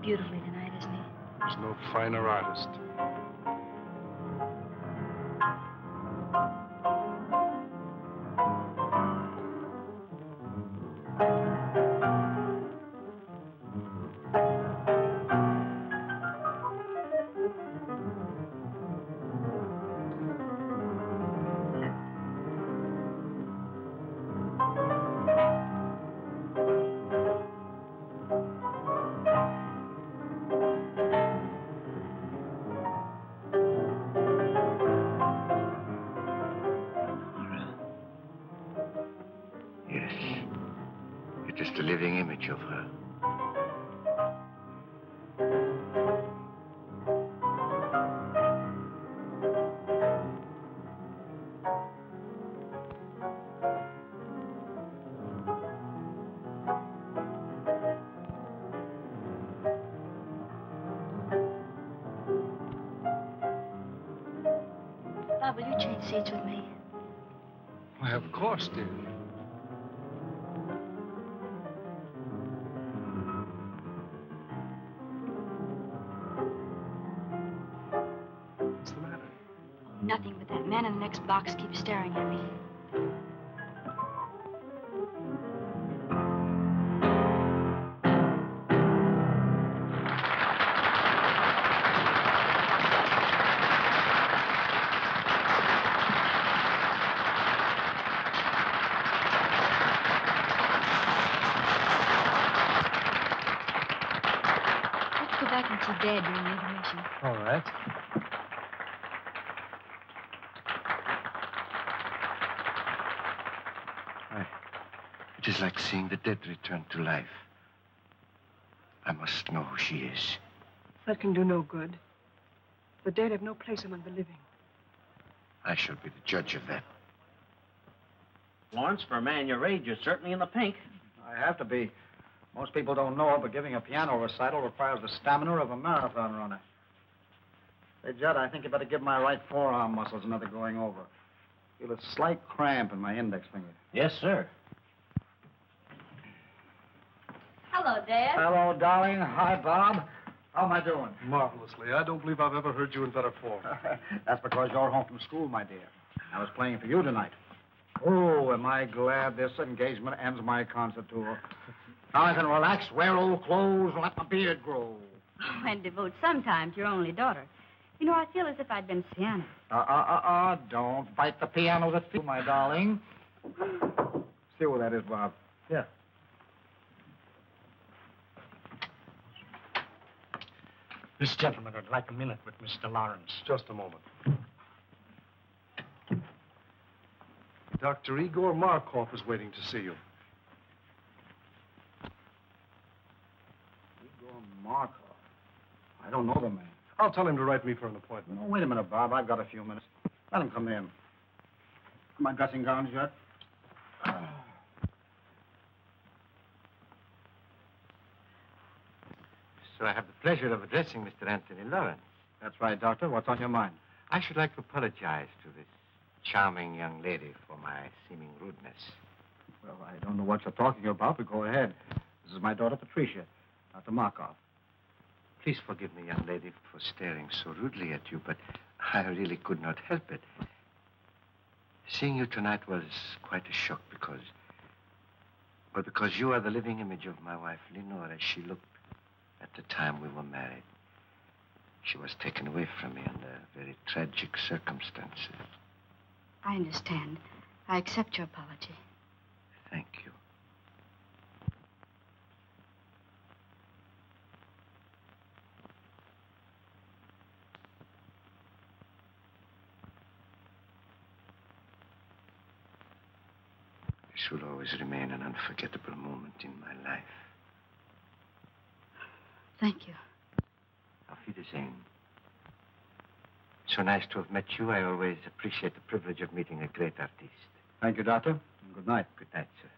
beautifully tonight, isn't he? There's no finer artist. Of her. Bob, will you change seats with me? Why, of course, dear. Nothing, but that man in the next box keeps staring at me. Let's go back and see Dad during the intermission. All right. It is like seeing the dead return to life. I must know who she is. That can do no good. The dead have no place among the living. I shall be the judge of that. Lawrence, for a man your age, you're certainly in the pink. I have to be. Most people don't know it, but giving a piano recital requires the stamina of a marathon runner. Hey, Judd, I think you better give my right forearm muscles another going over. Feel a slight cramp in my index finger. Yes, sir. Hello, Dad. Hello, darling. Hi, Bob. How am I doing? Marvelously. I don't believe I've ever heard you in better form. That's because you're home from school, my dear. I was playing for you tonight. Oh, am I glad this engagement ends my concert tour. Now I can relax, wear old clothes, and let my beard grow. Oh, and devote some time to your only daughter. You know, I feel as if I'd been piano. Don't bite the piano that feels, my darling. See where that is, Bob. Yeah. This gentleman would like a minute with Mr. Lawrence. Just a moment. Dr. Igor Markov is waiting to see you. Igor Markov? I don't know the man. I'll tell him to write me for an appointment. No, wait a minute, Bob. I've got a few minutes. Let him come in. My dressing gowns yet? So I have the pleasure of addressing Mr. Anthony Lawrence. That's right, Doctor. What's on your mind? I should like to apologize to this charming young lady for my seeming rudeness. Well, I don't know what you're talking about, but go ahead. This is my daughter, Patricia, Dr. Markov. Please forgive me, young lady, for staring so rudely at you, but I really could not help it. Seeing you tonight was quite a shock because you are the living image of my wife, Lenore, as she looked at the time we were married. She was taken away from me under very tragic circumstances. I understand. I accept your apology. Thank you. This will always remain an unforgettable moment in my life. Thank you. Auf Wiedersehen. So nice to have met you. I always appreciate the privilege of meeting a great artist. Thank you, Doctor. And good night. Good night, sir.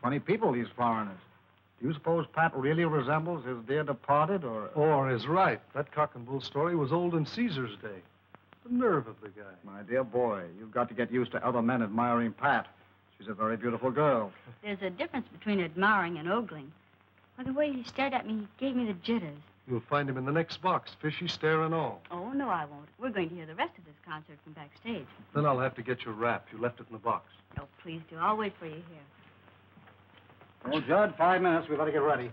Funny people, these foreigners. Do you suppose Pat really resembles his dear departed, or... Or is right. That cock and bull story was old in Caesar's day. The nerve of the guy. My dear boy, you've got to get used to other men admiring Pat. She's a very beautiful girl. There's a difference between admiring and ogling. By the way he stared at me, he gave me the jitters. You'll find him in the next box, fishy stare and all. Oh, no, I won't. We're going to hear the rest of this concert from backstage. Then I'll have to get your wrap. You left it in the box. Oh, please do. I'll wait for you here. Well, Judd, 5 minutes. We better get ready.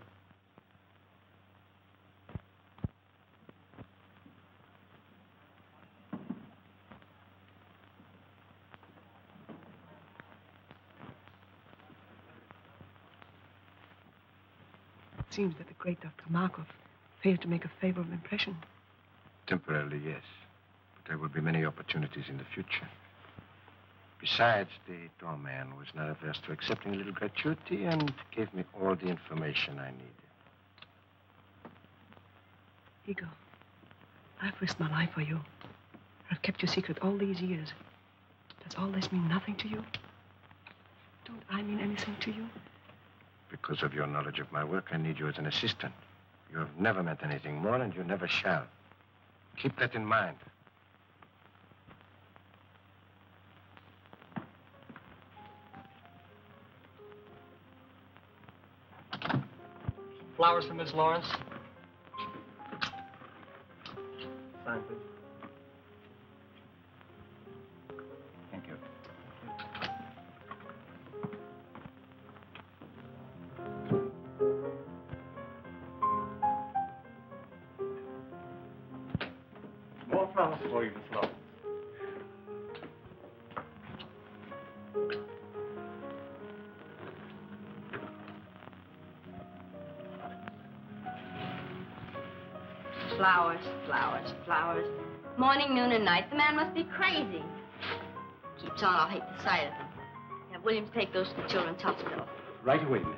It seems that the great Dr. Markov failed to make a favorable impression. Temporarily, yes. But there will be many opportunities in the future. Besides, the doorman was not averse to accepting a little gratuity and gave me all the information I needed. Igor, I've risked my life for you. I've kept your secret all these years. Does all this mean nothing to you? Don't I mean anything to you? Because of your knowledge of my work, I need you as an assistant. You have never meant anything more, and you never shall. Keep that in mind. Flowers for Miss Lawrence. Sign, please. Thank you. More flowers for you, Miss Lawrence. Flowers, flowers, flowers. Morning, noon, and night. The man must be crazy. Keeps on, I'll hate the sight of him. Have Williams take those to the children's hospital. Right away, miss.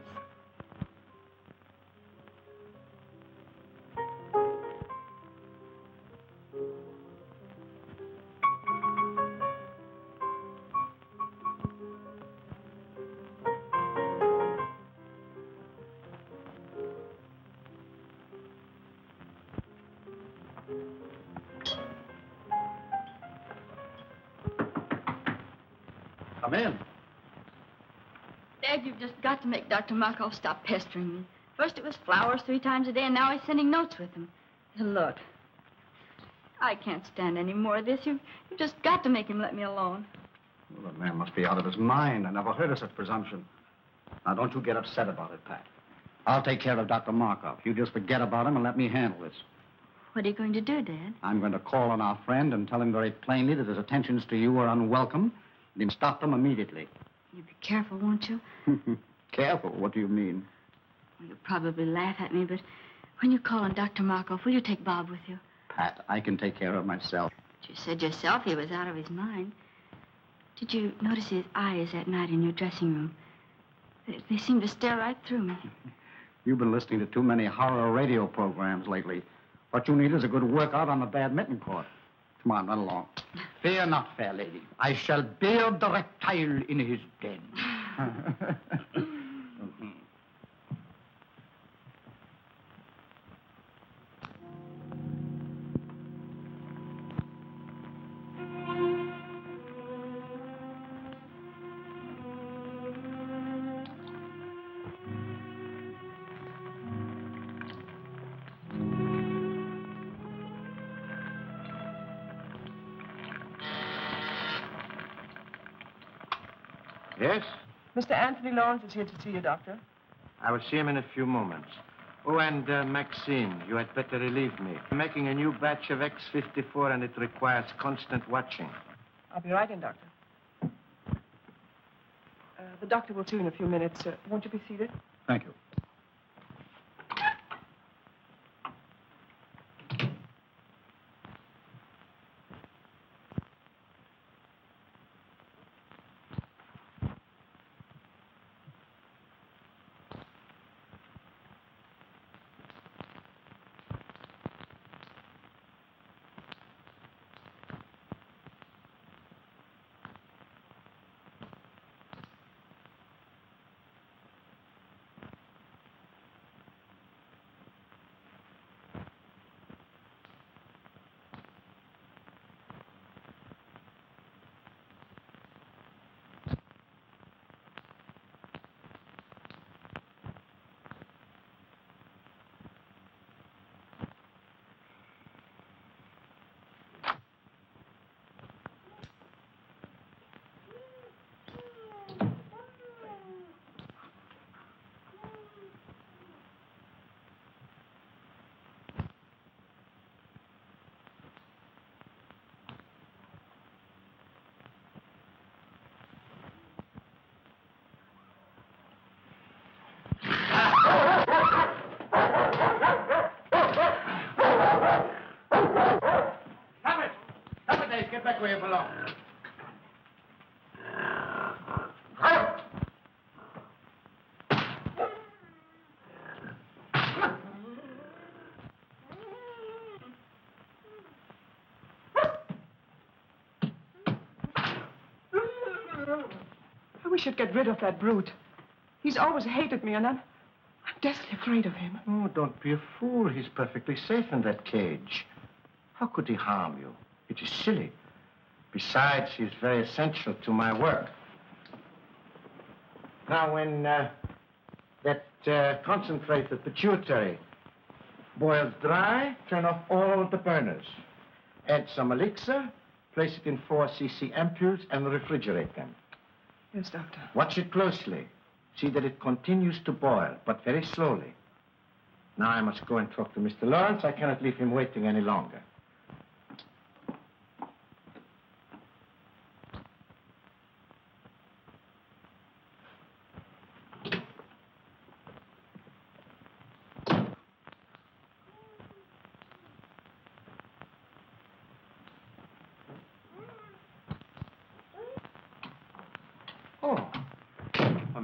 Come in. Dad, you've just got to make Dr. Markov stop pestering me. First it was flowers 3 times a day, and now he's sending notes with them. And look, I can't stand any more of this. You've just got to make him let me alone. Well, the man must be out of his mind. I never heard of such presumption. Now, don't you get upset about it, Pat. I'll take care of Dr. Markov. You just forget about him and let me handle this. What are you going to do, Dad? I'm going to call on our friend and tell him very plainly that his attentions to you are unwelcome, and him stop them immediately. You be careful, won't you? Careful? What do you mean? Well, you'll probably laugh at me, but when you call on Dr. Markov, will you take Bob with you? Pat, I can take care of myself. But you said yourself he was out of his mind. Did you notice his eyes that night in your dressing room? They seemed to stare right through me. You've been listening to too many horror radio programs lately. What you need is a good workout on the badminton court. Come on, run along. Fear not, fair lady. I shall beard the reptile in his den. Yes? Mr. Anthony Lawrence is here to see you, Doctor. I will see him in a few moments. Oh, and Maxine, you had better relieve me. I'm making a new batch of X54, and it requires constant watching. I'll be right in, Doctor. The doctor will see you in a few minutes. Won't you be seated? Thank you. along. I wish you'd get rid of that brute. He's always hated me, and I'm deathly afraid of him. Oh, don't be a fool. He's perfectly safe in that cage. How could he harm you? It is silly. Besides, he's very essential to my work. Now, when that concentrated pituitary boils dry, turn off all the burners. Add some elixir, place it in 4 cc ampoules, and refrigerate them. Yes, Doctor. Watch it closely. See that it continues to boil, but very slowly. Now I must go and talk to Mr. Lawrence. I cannot leave him waiting any longer.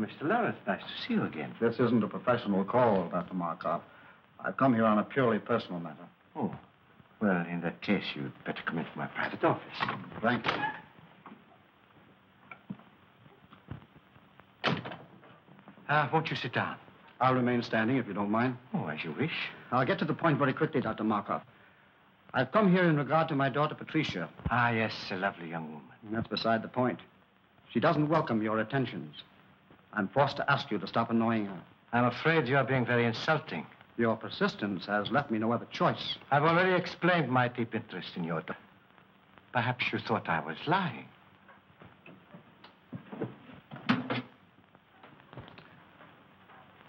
Mr. Lawrence, nice to see you again. This isn't a professional call, Dr. Markov. I've come here on a purely personal matter. Oh, well, in that case, you'd better come into my private office. Thank you. Won't you sit down? I'll remain standing, if you don't mind. Oh, as you wish. I'll get to the point very quickly, Dr. Markov. I've come here in regard to my daughter, Patricia. Ah, yes, a lovely young woman. And that's beside the point. She doesn't welcome your attentions. I'm forced to ask you to stop annoying her. I'm afraid you're being very insulting. Your persistence has left me no other choice. I've already explained my deep interest in your daughter. Perhaps you thought I was lying.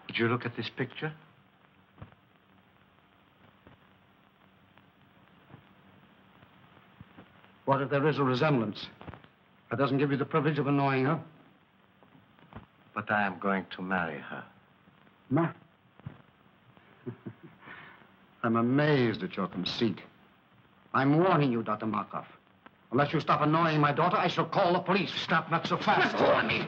Would you look at this picture? What if there is a resemblance? That doesn't give you the privilege of annoying her. But I am going to marry her. Ma? I'm amazed at your conceit. I'm warning you, Dr. Markov. Unless you stop annoying my daughter, I shall call the police. Stop, not so fast. Let go of me!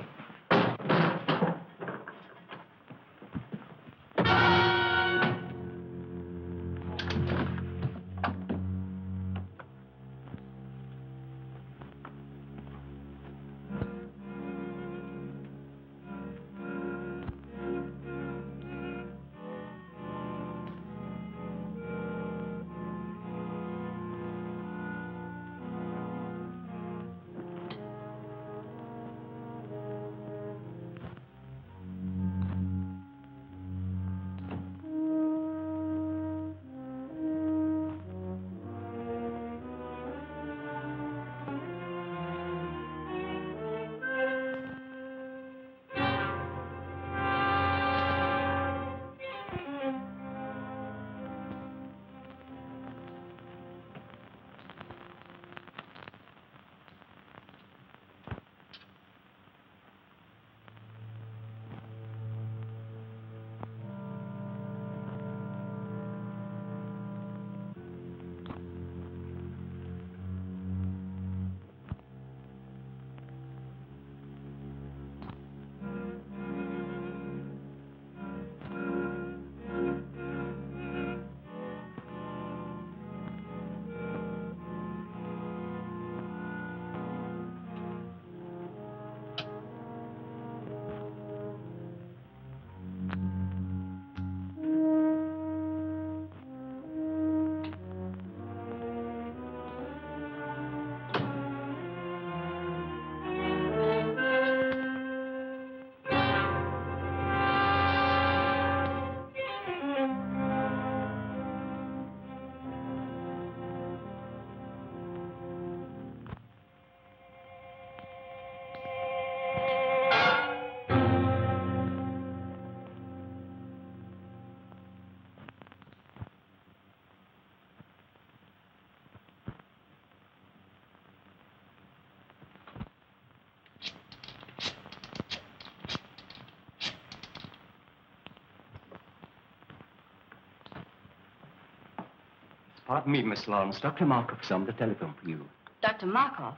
Pardon me, Miss Lawrence. Dr. Markov's on the telephone for you. Dr. Markov?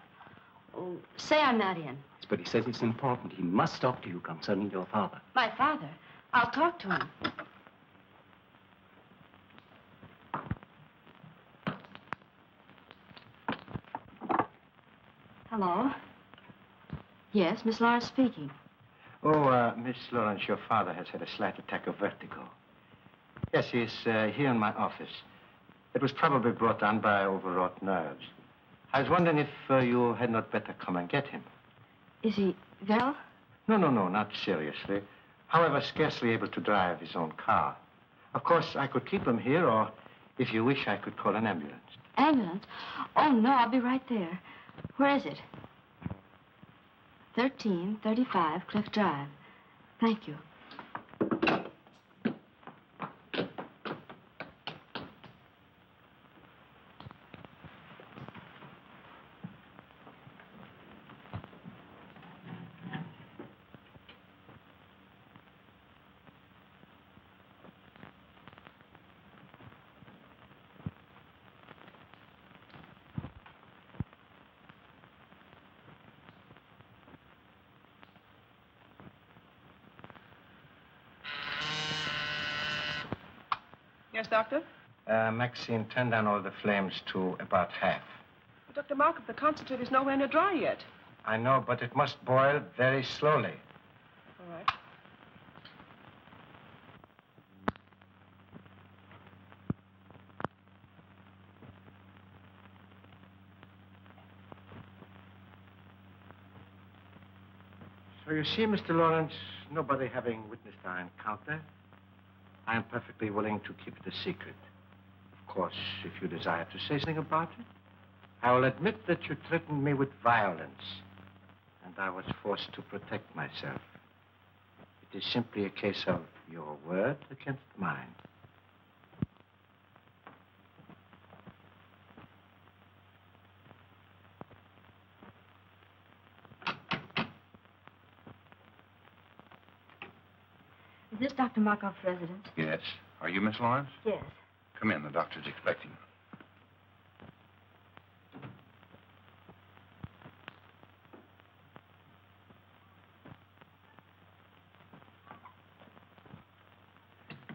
Oh, say I'm not in. But he says it's important. He must talk to you concerning your father. My father? I'll talk to him. Hello? Yes, Miss Lawrence speaking. Oh, Miss Lawrence, your father has had a slight attack of vertigo. Yes, he's here in my office. It was probably brought on by overwrought nerves. I was wondering if you had not better come and get him. Is he well? No, not seriously. However, scarcely able to drive his own car. Of course, I could keep him here, or if you wish, I could call an ambulance. Ambulance? Oh, no, I'll be right there. Where is it? 1335 Cliff Drive. Thank you. Yes, Doctor? Maxine, turn down all the flames to about half. But Dr. Markov, the concentrate is nowhere near dry yet. I know, but it must boil very slowly. All right. So you see, Mr. Lawrence, nobody having witnessed our encounter, I am perfectly willing to keep it a secret. Of course, if you desire to say something about it, I will admit that you threatened me with violence, and I was forced to protect myself. It is simply a case of your word against mine. Is this Dr. Markov's residence? Yes. Are you Miss Lawrence? Yes. Come in. The doctor's expecting.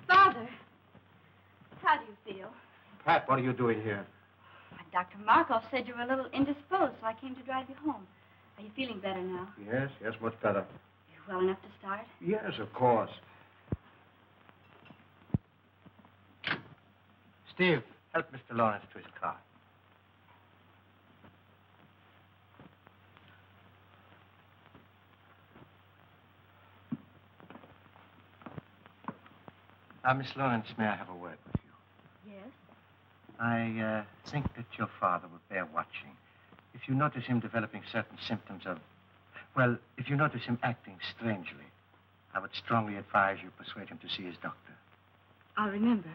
Father, how do you feel? Pat, what are you doing here? Dr. Markov said you were a little indisposed, so I came to drive you home. Are you feeling better now? Yes, much better. You well enough to start? Yes, of course. Steve, help Mr. Lawrence to his car. Now, Miss Lawrence, may I have a word with you? Yes. I think that your father would bear watching. If you notice him developing certain symptoms of... Well, if you notice him acting strangely, I would strongly advise you persuade him to see his doctor. I'll remember.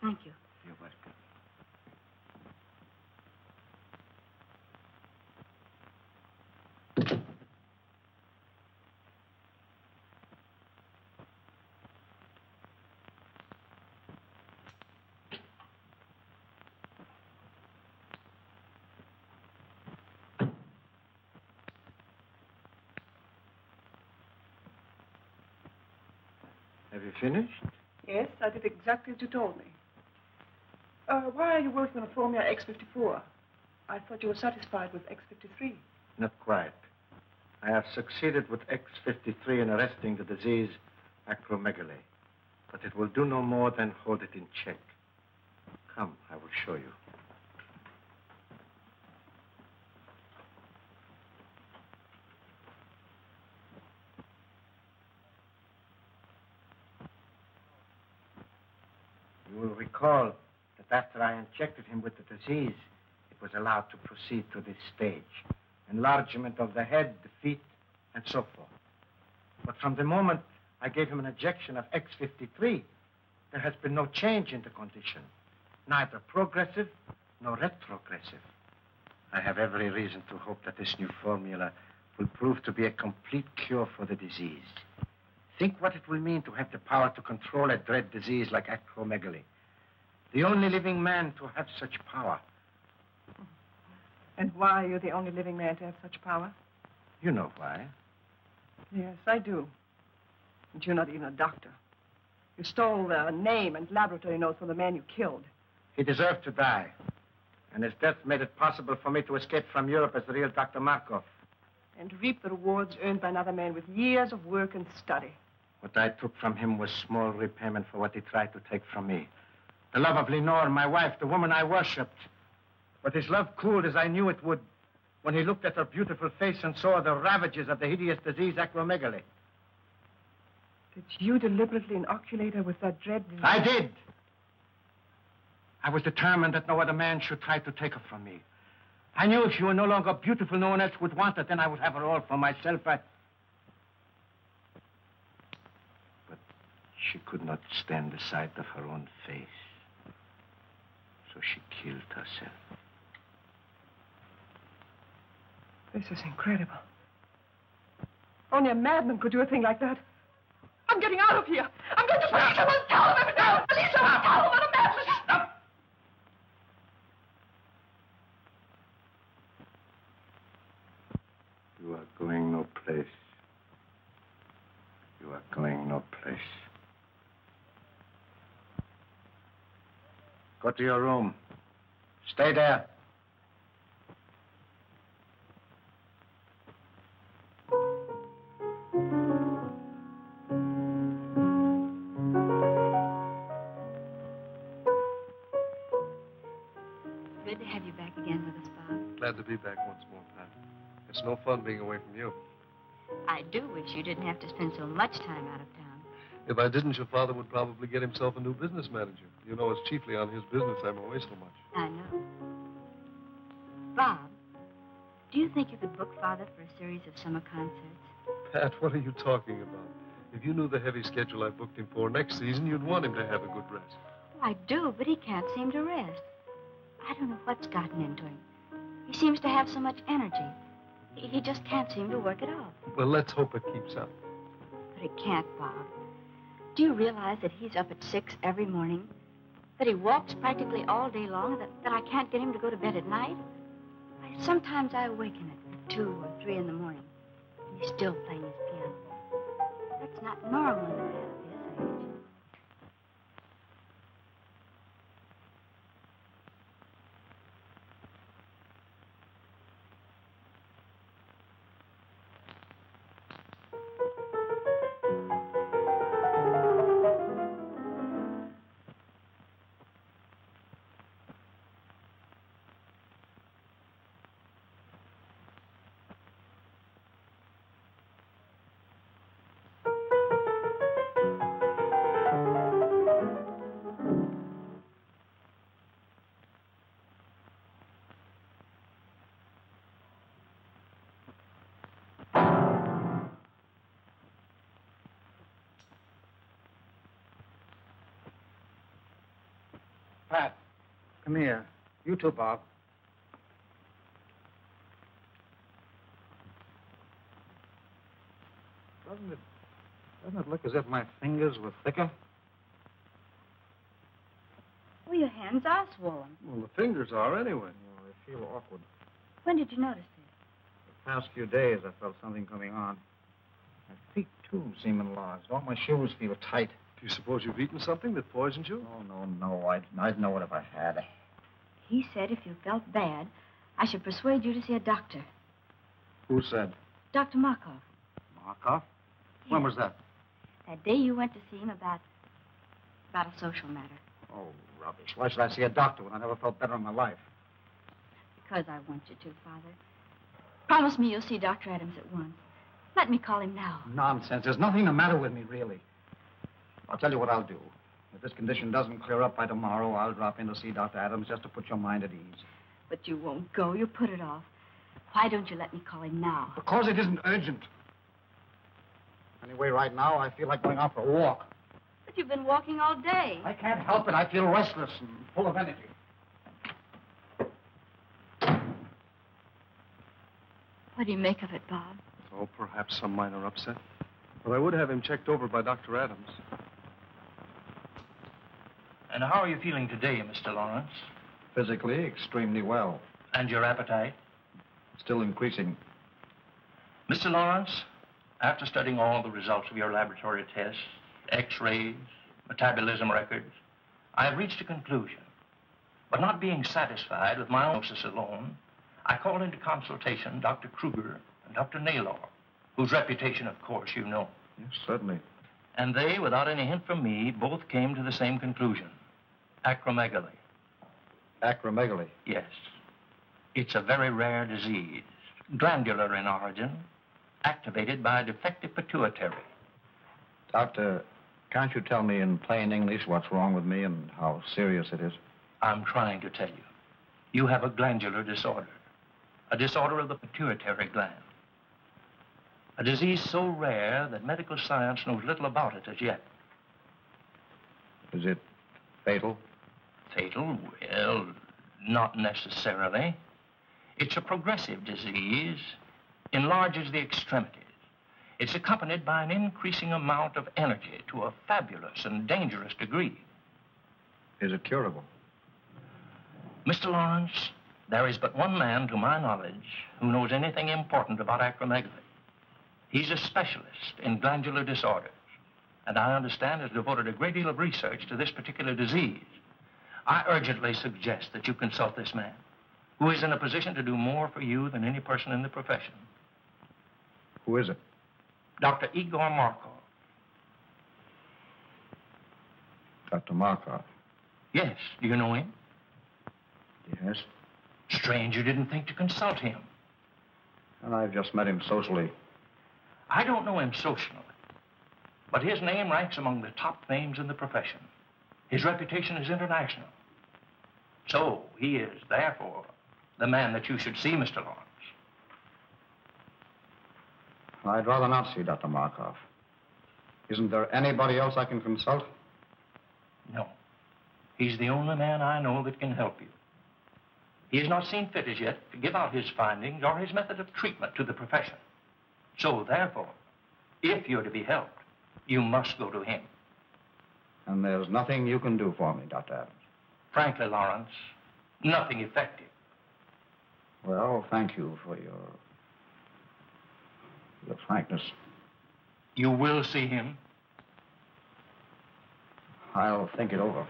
Thank you. You're welcome. Have you finished? Yes, I did exactly as you told me. Why are you working on a formula X54? I thought you were satisfied with X53. Not quite. I have succeeded with X53 in arresting the disease acromegaly. But it will do no more than hold it in check. Come, I will show you. You will recall that after I injected him with the disease, it was allowed to proceed to this stage. Enlargement of the head, the feet, and so forth. But from the moment I gave him an injection of X53, there has been no change in the condition. Neither progressive nor retrogressive. I have every reason to hope that this new formula will prove to be a complete cure for the disease. Think what it will mean to have the power to control a dread disease like acromegaly. The only living man to have such power. And why are you the only living man to have such power? You know why. Yes, I do. And you're not even a doctor. You stole the name and laboratory notes from the man you killed. He deserved to die. And his death made it possible for me to escape from Europe as the real Dr. Markov. And reap the rewards earned by another man with years of work and study. What I took from him was small repayment for what he tried to take from me. The love of Lenore, my wife, the woman I worshipped. But his love cooled as I knew it would when he looked at her beautiful face and saw the ravages of the hideous disease, acromegaly. Did you deliberately inoculate her with that dread disease? I did. I was determined that no other man should try to take her from me. I knew if she were no longer beautiful, no one else would want her. Then I would have her all for myself. But she could not stand the sight of her own face. So she killed herself. This is incredible. Only a madman could do a thing like that. I'm getting out of here. I'm going to police someone. Tell them now. Police someone. Tell them what a madman. Stop! You are going no place. You are going no place. Go to your room. Stay there. Good to have you back again with us, Bob. Glad to be back once more, Pat. It's no fun being away from you. I do wish you didn't have to spend so much time out of town. If I didn't, your father would probably get himself a new business manager. You know, it's chiefly on his business I'm away so much. I know. Bob, do you think you could book Father for a series of summer concerts? Pat, what are you talking about? If you knew the heavy schedule I booked him for next season, you'd want him to have a good rest. Oh, I do, but he can't seem to rest. I don't know what's gotten into him. He seems to have so much energy. He just can't seem to work it out. Well, let's hope it keeps up. But it can't, Bob. Do you realize that he's up at 6 every morning? That he walks practically all day long? That I can't get him to go to bed at night? Sometimes I awaken at 2 or 3 in the morning, and he's still playing his piano. That's not normal in a man of his age. Pat, come here. You too, Bob. Doesn't it look as if my fingers were thicker? Oh, your hands are swollen. Well, the fingers are anyway. Oh, I feel awkward. When did you notice this? The past few days, I felt something coming on. My feet, too, seem enlarged. All my shoes feel tight. Do you suppose you've eaten something that poisoned you? Oh, no. I'd know it if I had. He said if you felt bad, I should persuade you to see a doctor. Who said? Dr. Markov. Markov? When was that? That day you went to see him about a social matter. Oh, rubbish. Why should I see a doctor when I never felt better in my life? Because I want you to, Father. Promise me you'll see Dr. Adams at once. Let me call him now. Nonsense. There's nothing the matter with me, really. I'll tell you what I'll do. If this condition doesn't clear up by tomorrow, I'll drop in to see Dr. Adams just to put your mind at ease. But you won't go. You put it off. Why don't you let me call him now? Because it isn't urgent. Anyway, right now, I feel like going out for a walk. But you've been walking all day. I can't help it. I feel restless and full of energy. What do you make of it, Bob? Oh, perhaps some minor upset. But I would have him checked over by Dr. Adams. And how are you feeling today, Mr. Lawrence? Physically, extremely well. And your appetite? Still increasing. Mr. Lawrence, after studying all the results of your laboratory tests, X-rays, metabolism records, I have reached a conclusion. But not being satisfied with my diagnosis alone, I called into consultation Dr. Kruger and Dr. Naylor, whose reputation, of course, you know. Yes, certainly. And they, without any hint from me, both came to the same conclusion. Acromegaly. Acromegaly? Yes. It's a very rare disease, glandular in origin, activated by a defective pituitary. Doctor, can't you tell me in plain English what's wrong with me and how serious it is? I'm trying to tell you. You have a glandular disorder, a disorder of the pituitary gland. A disease so rare that medical science knows little about it as yet. Is it fatal? Fatal? Well, not necessarily. It's a progressive disease, enlarges the extremities. It's accompanied by an increasing amount of energy to a fabulous and dangerous degree. Is it curable? Mr. Lawrence, there is but one man, to my knowledge, who knows anything important about acromegaly. He's a specialist in glandular disorders, and I understand has devoted a great deal of research to this particular disease. I urgently suggest that you consult this man, who is in a position to do more for you than any person in the profession. Who is it? Dr. Igor Markov. Dr. Markov? Yes. Do you know him? Yes. Strange you didn't think to consult him. Well, I've just met him socially. I don't know him socially, but his name ranks among the top names in the profession. His reputation is international. So he is, therefore, the man that you should see, Mr. Lawrence. I'd rather not see Dr. Markov. Isn't there anybody else I can consult? No. He's the only man I know that can help you. He has not seen fit as yet to give out his findings or his method of treatment to the profession. So, therefore, if you're to be helped, you must go to him. And there's nothing you can do for me, Dr. Adams? Frankly, Lawrence, nothing effective. Well, thank you for your frankness. You will see him? I'll think it over.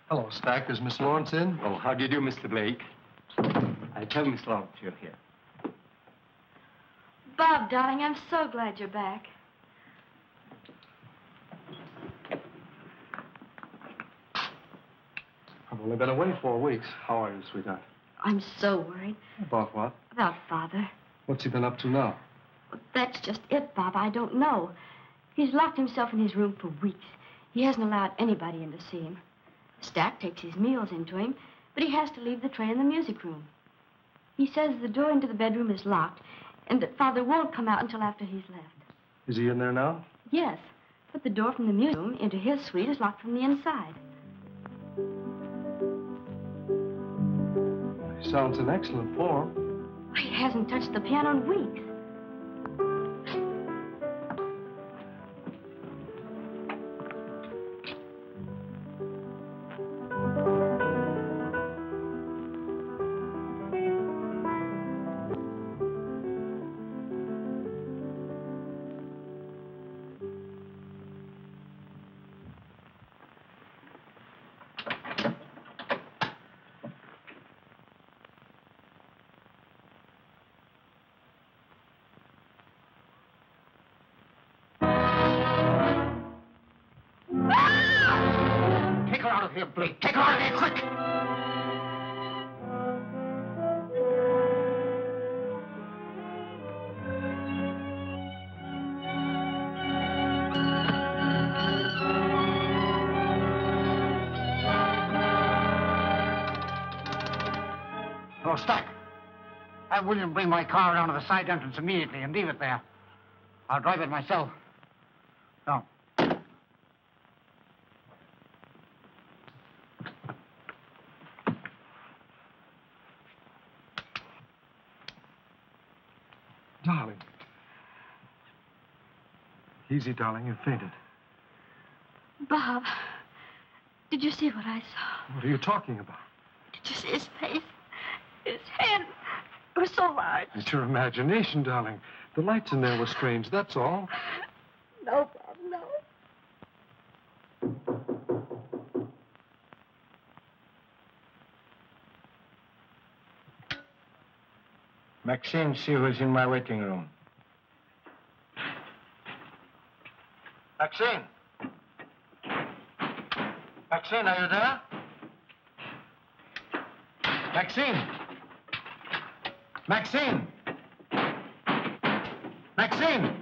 Hello, Stack. Is Miss Lawrence in? Oh, how do you do, Mr. Blake? I tell Miss Lawrence you're here. Bob, darling, I'm so glad you're back. I've only been away 4 weeks. How are you, sweetheart? I'm so worried. About what? About Father. What's he been up to now? Well, that's just it, Bob. I don't know. He's locked himself in his room for weeks. He hasn't allowed anybody in to see him. Stack takes his meals into him, but he has to leave the tray in the music room. He says the door into the bedroom is locked and that Father won't come out until after he's left. Is he in there now? Yes, but the door from the music room into his suite is locked from the inside. He sounds in excellent form. He hasn't touched the piano in weeks. Here, Blake. Take her out of here, quick! Oh, Stack. Have William bring my car down to the side entrance immediately and leave it there. I'll drive it myself. No. Darling. Easy, darling. You fainted. Bob, did you see what I saw? What are you talking about? Did you see his face? His head was so large. It's your imagination, darling. The lights in there were strange, that's all. No, Bob, no. Maxine, see who's in my waiting room. Maxine! Maxine, are you there? Maxine! Maxine! Maxine!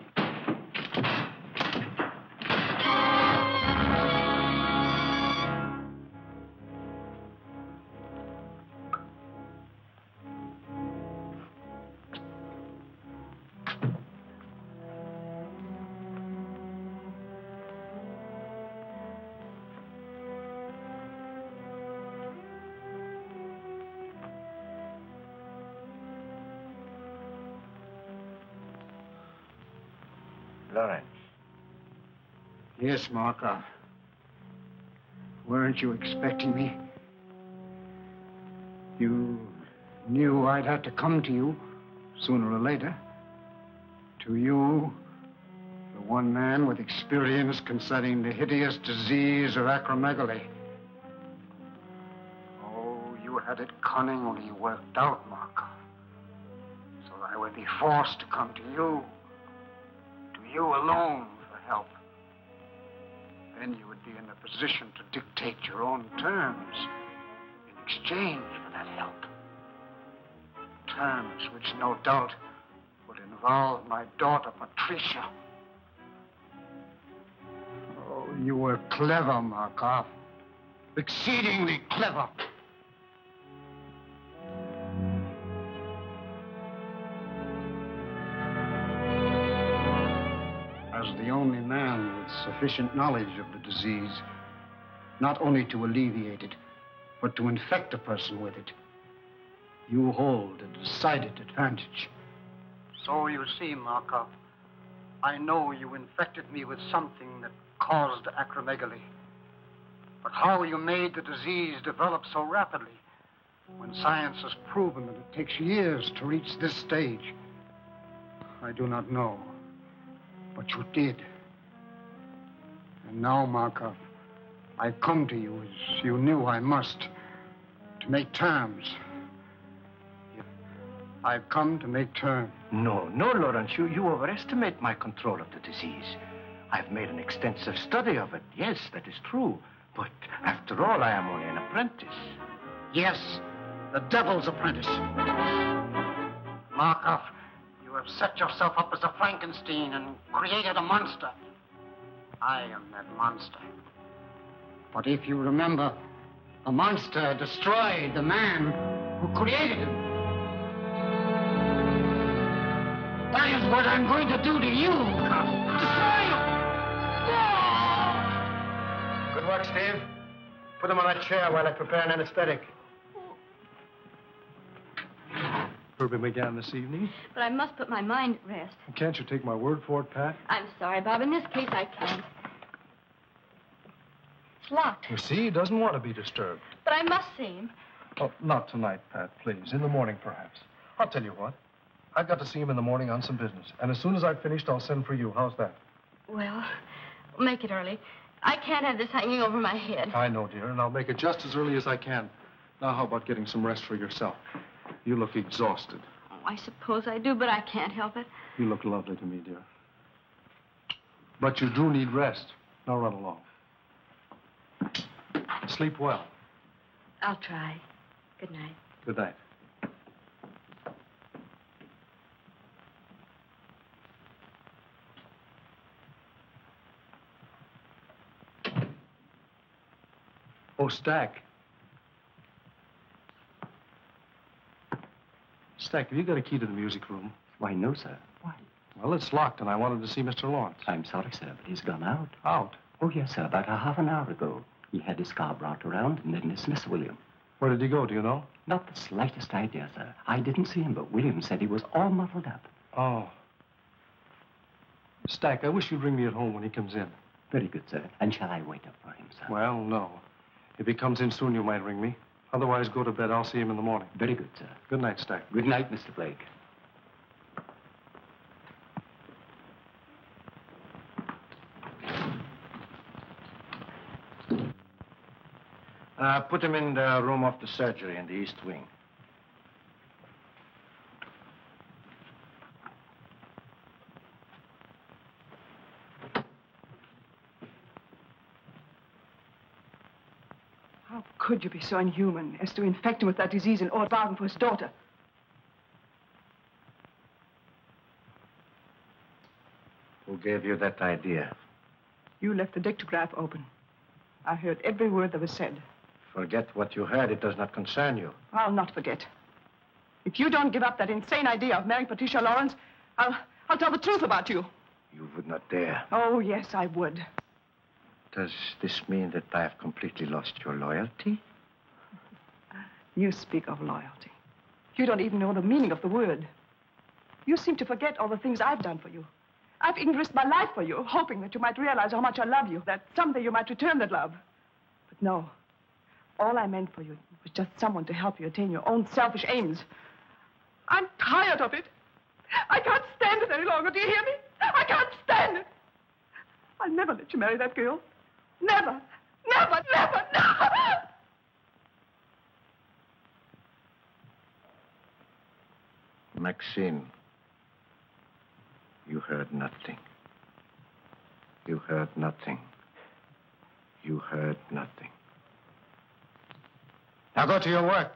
Lawrence. Yes, Mark. Weren't you expecting me? You knew I'd have to come to you sooner or later. To you, the one man with experience concerning the hideous disease of acromegaly. Oh, you had it cunningly worked out, Mark. So I would be forced to come to you. You alone for help. Then you would be in a position to dictate your own terms in exchange for that help. Terms which no doubt would involve my daughter, Patricia. Oh, you were clever, Markov. Exceedingly clever. As the only man with sufficient knowledge of the disease, not only to alleviate it, but to infect a person with it, you hold a decided advantage. So you see, Markov, I know you infected me with something that caused acromegaly. But how you made the disease develop so rapidly, when science has proven that it takes years to reach this stage, I do not know. But you did. And now, Markov, I come to you as you knew I must, to make terms. I've come to make terms. No, Lawrence, you overestimate my control of the disease. I've made an extensive study of it. Yes, that is true. But after all, I am only an apprentice. Yes, the devil's apprentice. Markov, you have set yourself up as a Frankenstein and created a monster. I am that monster. But if you remember, the monster destroyed the man who created him. That is what I'm going to do to you. Destroy you! Good work, Steve. Put him on that chair while I prepare an anesthetic. Kirby began this evening. But I must put my mind at rest. Can't you take my word for it, Pat? I'm sorry, Bob. In this case, I can't. It's locked. You see, he doesn't want to be disturbed. But I must see him. Oh, not tonight, Pat, please. In the morning, perhaps. I'll tell you what. I've got to see him in the morning on some business. And as soon as I've finished, I'll send for you. How's that? Well, make it early. I can't have this hanging over my head. I know, dear, and I'll make it just as early as I can. Now, how about getting some rest for yourself? You look exhausted. Oh, I suppose I do, but I can't help it. You look lovely to me, dear. But you do need rest. Now run along. Sleep well. I'll try. Good night. Good night. Oh, Stack. Stack, have you got a key to the music room? Why, no, sir. Why? Well, it's locked, and I wanted to see Mr. Lawrence. I'm sorry, sir, but he's gone out. Out? Oh, yes, sir. About a half an hour ago. He had his car brought around and then dismissed William. Where did he go, do you know? Not the slightest idea, sir. I didn't see him, but William said he was all muffled up. Oh. Stack, I wish you'd ring me at home when he comes in. Very good, sir. And shall I wait up for him, sir? Well, no. If he comes in soon, you might ring me. Otherwise, go to bed. I'll see him in the morning. Very good, sir. Good night, Stack. Good night, Mr. Blake. Put him in the room of the surgery in the east wing. How could you be so inhuman as to infect him with that disease in order to bargain for his daughter? Who gave you that idea? You left the dictograph open. I heard every word that was said. Forget what you heard. It does not concern you. I'll not forget. If you don't give up that insane idea of marrying Patricia Lawrence, I'll tell the truth about you. You would not dare. Oh, yes, I would. Does this mean that I have completely lost your loyalty? You speak of loyalty. You don't even know the meaning of the word. You seem to forget all the things I've done for you. I've even risked my life for you, hoping that you might realize how much I love you, that someday you might return that love. But no. All I meant for you was just someone to help you attain your own selfish aims. I'm tired of it. I can't stand it any longer. Do you hear me? I can't stand it. I'll never let you marry that girl. Never. Never, never, never. Maxine, you heard nothing. You heard nothing. You heard nothing. Now go to your work.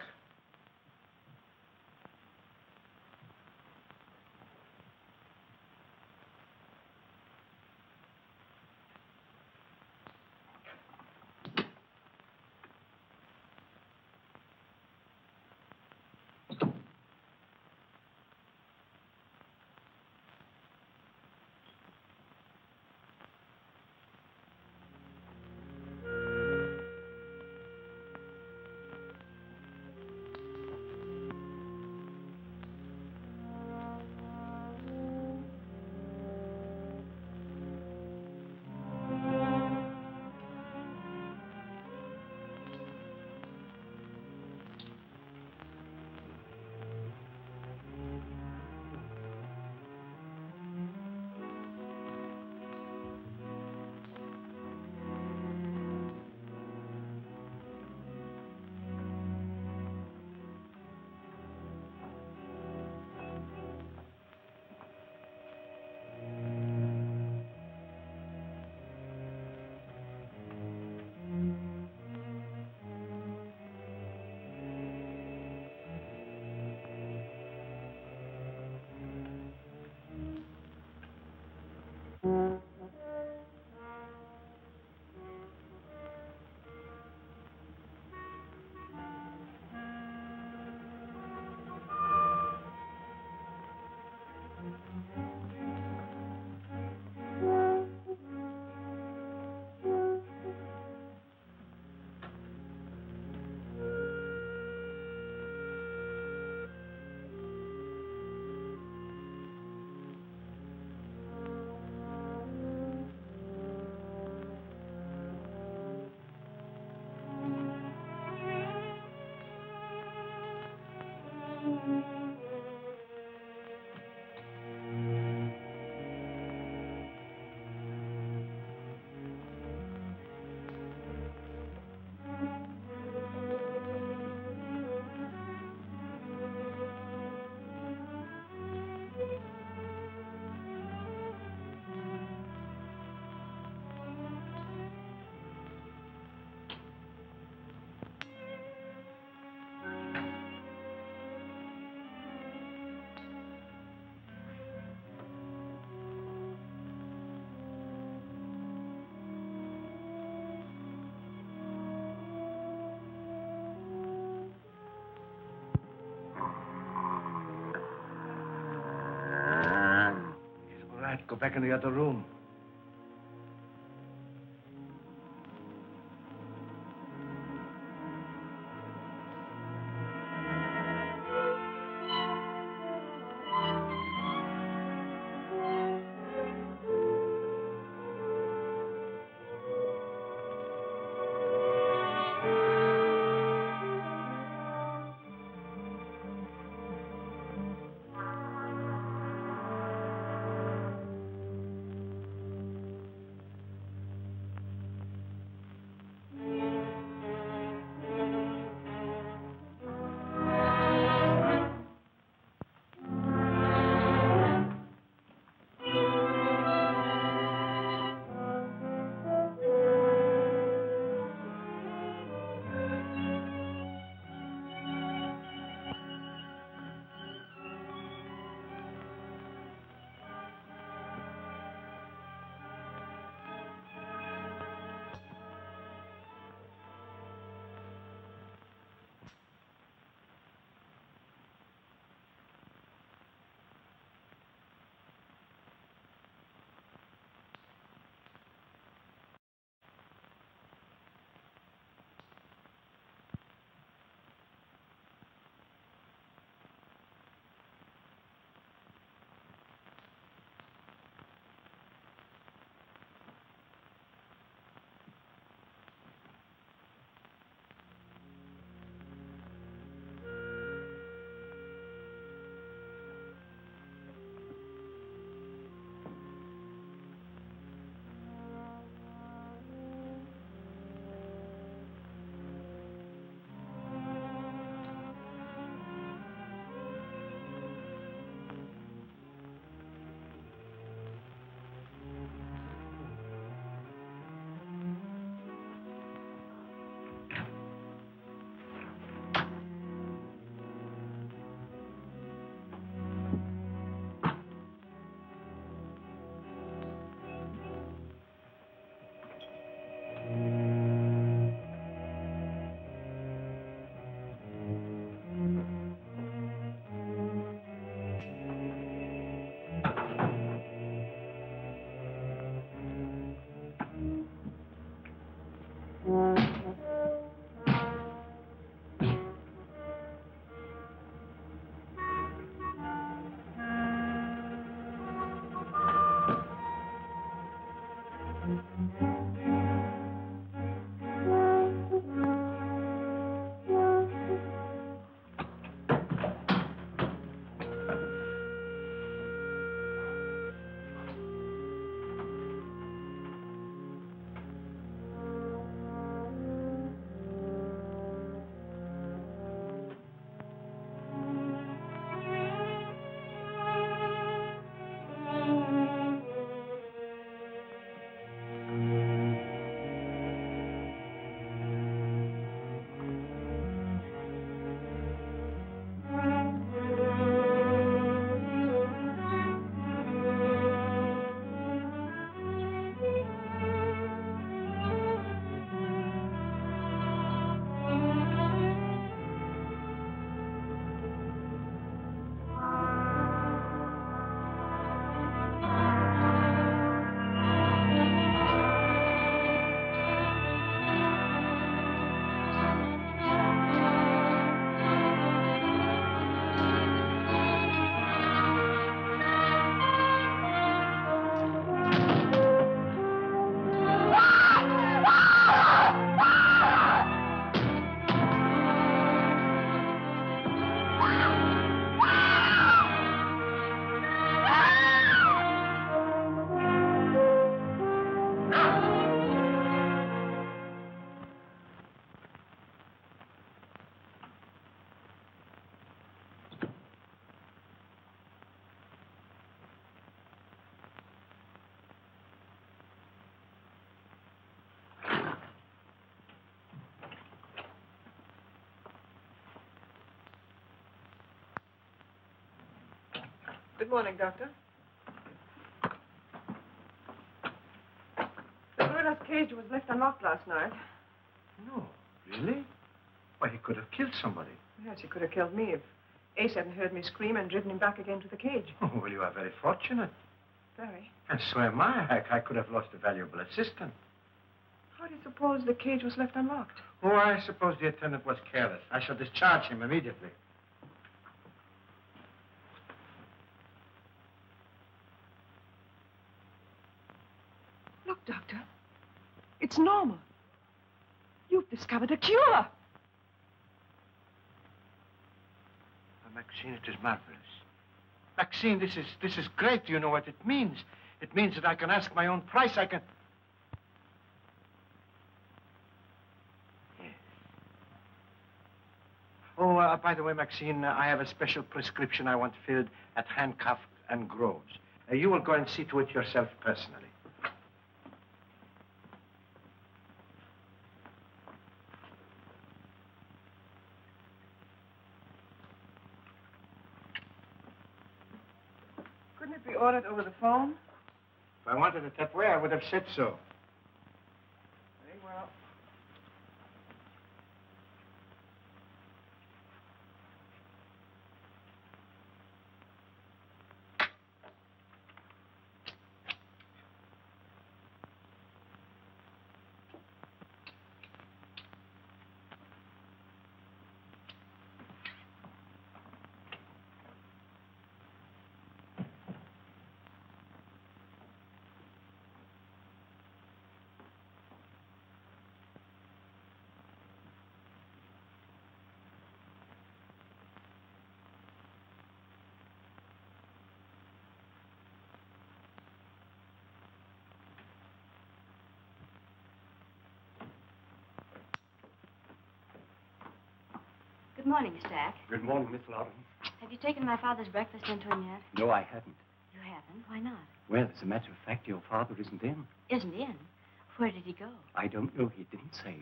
Go back in the other room. Good morning, Doctor. The gorillas' cage was left unlocked last night. No, really? Why, he could have killed somebody. Yes, he could have killed me if Ace hadn't heard me scream and driven him back again to the cage. Oh, well, you are very fortunate. Very. And so am I. I could have lost a valuable assistant. How do you suppose the cage was left unlocked? Oh, I suppose the attendant was careless. I shall discharge him immediately. Look, Doctor. It's normal. You've discovered a cure. Oh, Maxine, it is marvelous. Maxine, this is great. Do you know what it means? It means that I can ask my own price. I can... Yes. Oh, by the way, Maxine, I have a special prescription I want filled at Handcuff and Groves. You will go and see to it yourself personally. Couldn't it be ordered over the phone? If I wanted it that way, I would have said so. Very well. Good morning, Mr. Ack. Good morning, Miss Lawrence. Have you taken my father's breakfast into him yet? No, I haven't. You haven't? Why not? Well, as a matter of fact, your father isn't in. Isn't in? Where did he go? I don't know. He didn't say.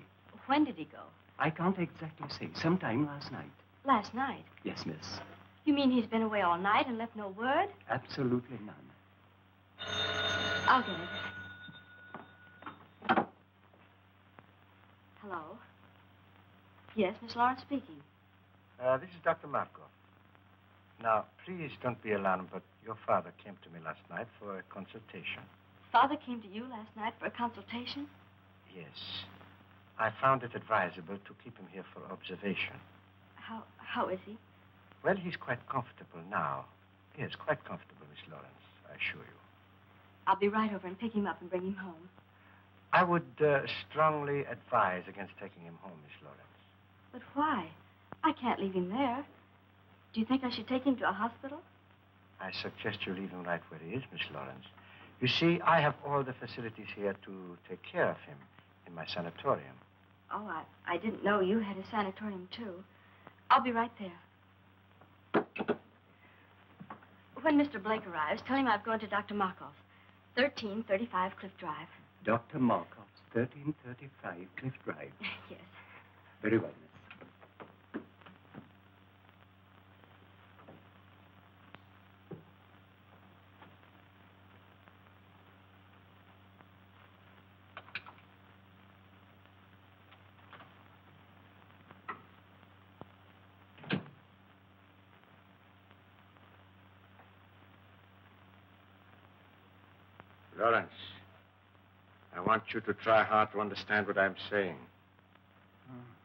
When did he go? I can't exactly say. Sometime last night. Last night? Yes, miss. You mean he's been away all night and left no word? Absolutely none. I'll get it. Hello? Yes, Miss Lawrence speaking. This is Dr. Markov. Now, please don't be alarmed, but your father came to me last night for a consultation. Father came to you last night for a consultation? Yes. I found it advisable to keep him here for observation. How is he? Well, he's quite comfortable now. Yes, quite comfortable, Miss Lawrence, I assure you. I'll be right over and pick him up and bring him home. I would strongly advise against taking him home, Miss Lawrence. But why? I can't leave him there. Do you think I should take him to a hospital? I suggest you leave him right where he is, Miss Lawrence. You see, I have all the facilities here to take care of him in my sanatorium. Oh, I didn't know you had a sanatorium, too. I'll be right there. When Mr. Blake arrives, tell him I've gone to Dr. Markov's, 1335 Cliff Drive. Dr. Markov's, 1335 Cliff Drive. Yes. Very well, miss. Lawrence, I want you to try hard to understand what I'm saying.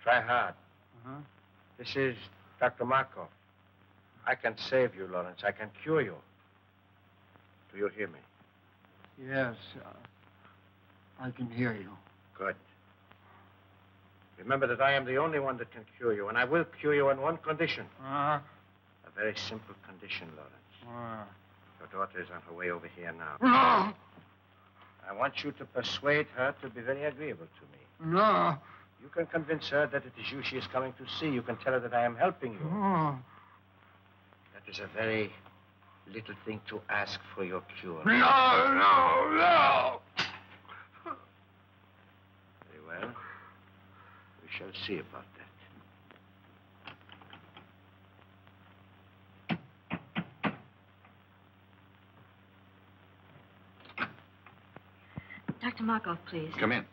Try hard. This is Dr. Markov. I can save you, Lawrence. I can cure you. Do you hear me? Yes, I can hear you. Good. Remember that I am the only one that can cure you, and I will cure you on one condition. A very simple condition, Lawrence. Your daughter is on her way over here now. No! I want you to persuade her to be very agreeable to me. No! You can convince her that it is you she is coming to see. You can tell her that I am helping you. That is a very little thing to ask for your cure. No, no, no! Very well. We shall see about that. Dr. Markov, please. Come in.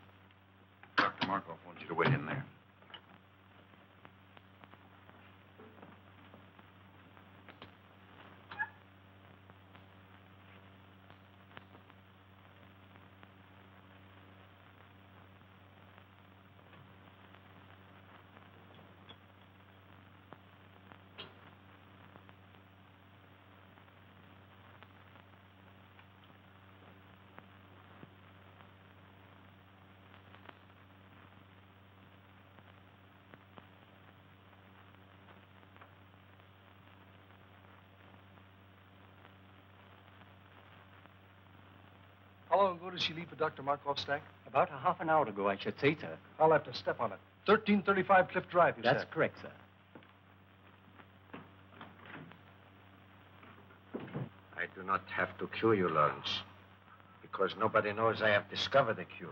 Dr. Markov wants you to wait in there. How long ago did she leave for Dr. Markov's stack? About a half an hour ago, I should say, sir. I'll have to step on it. 1335 Cliff Drive, you said. That's correct, sir. I do not have to cure you, Lawrence, because nobody knows I have discovered the cure.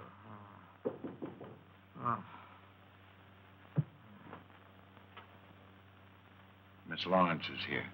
Miss Lawrence is here.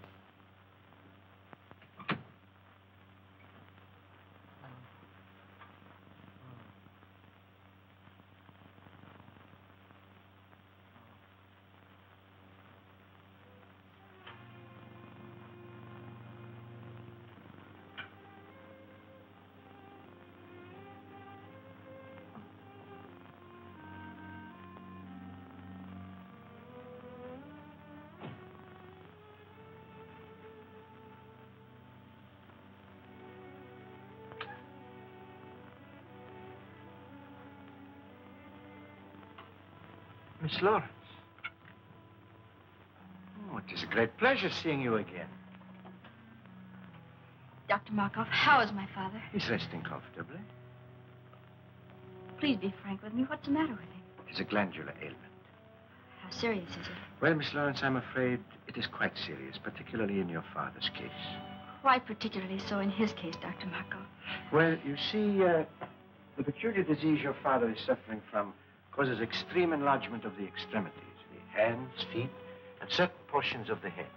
Miss Lawrence. Oh, it is a great pleasure seeing you again. Dr. Markov, how is my father? He's resting comfortably. Please be frank with me. What's the matter with him? It is a glandular ailment. How serious is it? Well, Miss Lawrence, I'm afraid it is quite serious, particularly in your father's case. Why particularly so in his case, Dr. Markov? Well, you see, the peculiar disease your father is suffering from causes extreme enlargement of the extremities, the hands, feet, and certain portions of the head.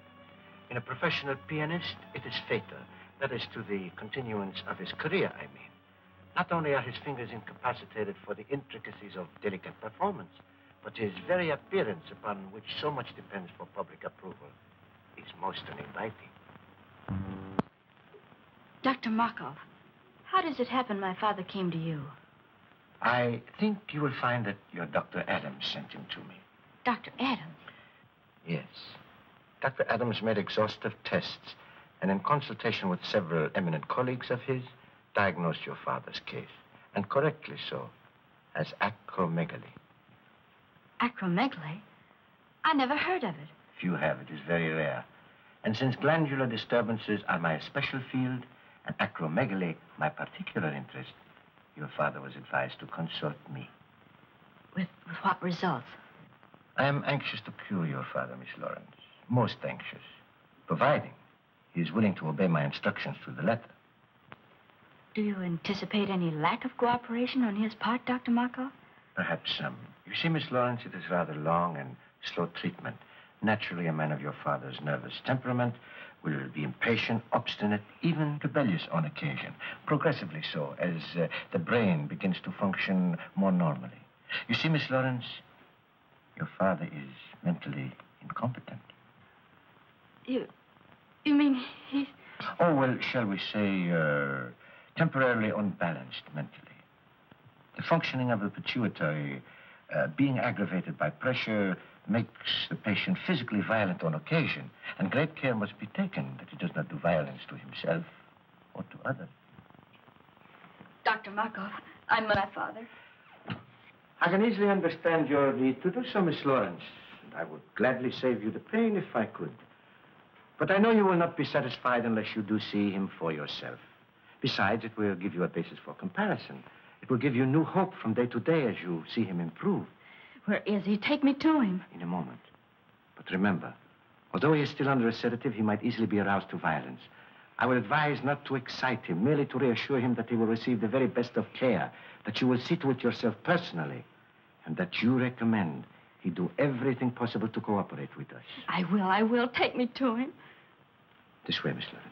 In a professional pianist, it is fatal. That is to the continuance of his career, I mean. Not only are his fingers incapacitated for the intricacies of delicate performance, but his very appearance, upon which so much depends for public approval, is most uninviting. Dr. Markov, how does it happen my father came to you? I think you will find that your Dr. Adams sent him to me. Dr. Adams? Yes. Dr. Adams made exhaustive tests and in consultation with several eminent colleagues of his, diagnosed your father's case, and correctly so, as acromegaly. Acromegaly? I never heard of it. If you have, it is very rare. And since glandular disturbances are my special field, and acromegaly my particular interest, your father was advised to consult me. With what results? I am anxious to cure your father, Miss Lawrence. Most anxious. Providing he is willing to obey my instructions to the letter. Do you anticipate any lack of cooperation on his part, Dr. Markov? Perhaps some. You see, Miss Lawrence, it is rather long and slow treatment. Naturally, a man of your father's nervous temperament will be impatient, obstinate, even rebellious on occasion. Progressively so, as the brain begins to function more normally. You see, Miss Lawrence, your father is mentally incompetent. You mean he's... Oh, well, shall we say, temporarily unbalanced mentally. The functioning of the pituitary, being aggravated by pressure, makes the patient physically violent on occasion, and great care must be taken that he does not do violence to himself or to others. Dr. Markov, I'm my father. I can easily understand your need to do so, Miss Lawrence, and I would gladly save you the pain if I could. But I know you will not be satisfied unless you do see him for yourself. Besides, it will give you a basis for comparison. It will give you new hope from day to day as you see him improve. Where is he? Take me to him. In a moment. But remember, although he is still under a sedative, he might easily be aroused to violence. I will advise not to excite him, merely to reassure him that he will receive the very best of care, that you will see to it yourself personally, and that you recommend he do everything possible to cooperate with us. I will. Take me to him. This way, Miss Lawrence.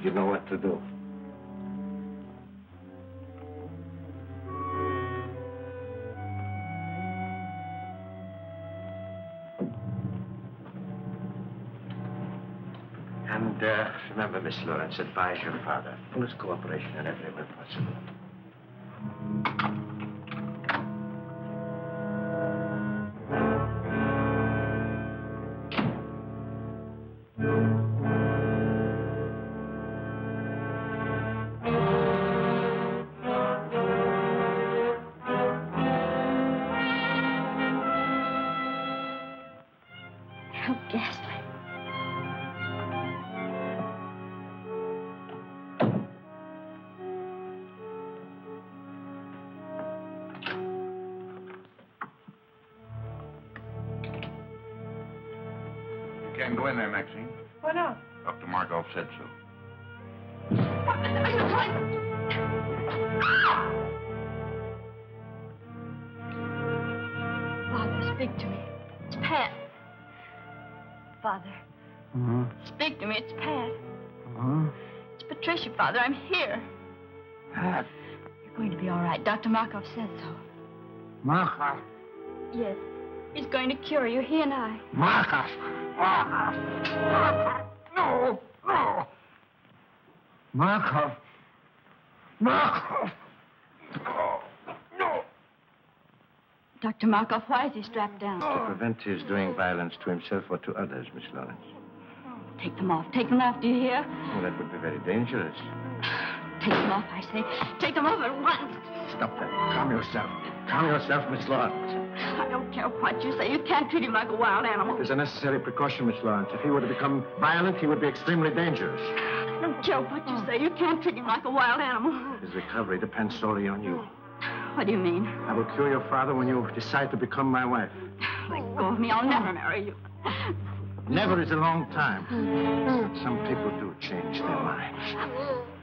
You know what to do. And remember, Miss Lawrence, advise your father. Fullest cooperation in every way possible. How ghastly. You can't go in there, Maxine. Why not? Dr. Markov said so. Father, speak to me. It's Pat. Father, speak to me. It's Pat. It's Patricia, Father. I'm here. Pat. You're going to be all right. Dr. Markov said so. Markov. Yes. He's going to cure you, he and I. Markov. Markov. No, no. Markov. Markov. No, no. Dr. Markov, why is he strapped down? To prevent his doing violence to himself or to others, Miss Lawrence. Take them off. Take them off, do you hear? Well, that would be very dangerous. Take them off, I say. Take them off at once. Stop that. Calm yourself. Calm yourself, Miss Lawrence. I don't care what you say. You can't treat him like a wild animal. It's a necessary precaution, Miss Lawrence. If he were to become violent, he would be extremely dangerous. I don't care what you say. You can't treat him like a wild animal. His recovery depends solely on you. What do you mean? I will cure your father when you decide to become my wife. Let go of me. I'll never marry you. Never is a long time. But some people do change their minds.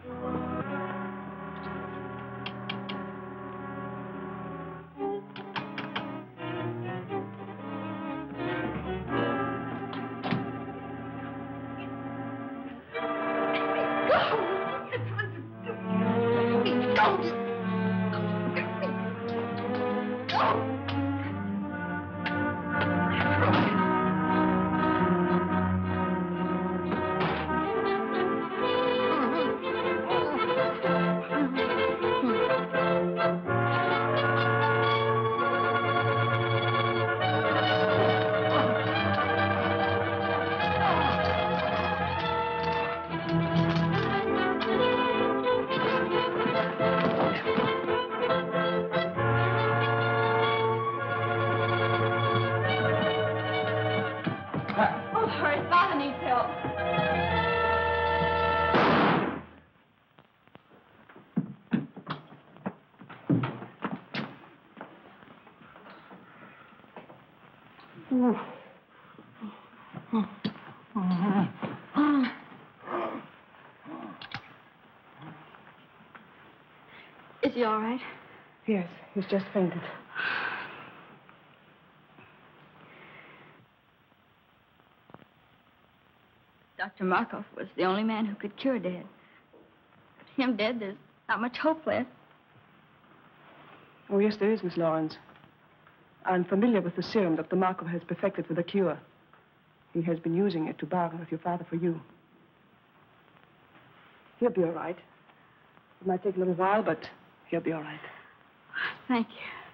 Is he all right? Yes, he's just fainted. Dr. Markov was the only man who could cure Dad. With him dead, there's not much hope left. Oh, yes, there is, Miss Lawrence. I'm familiar with the serum Dr. Markov has perfected for the cure. He has been using it to bargain with your father for you. He'll be all right. It might take a little while, but he'll be all right. Thank you.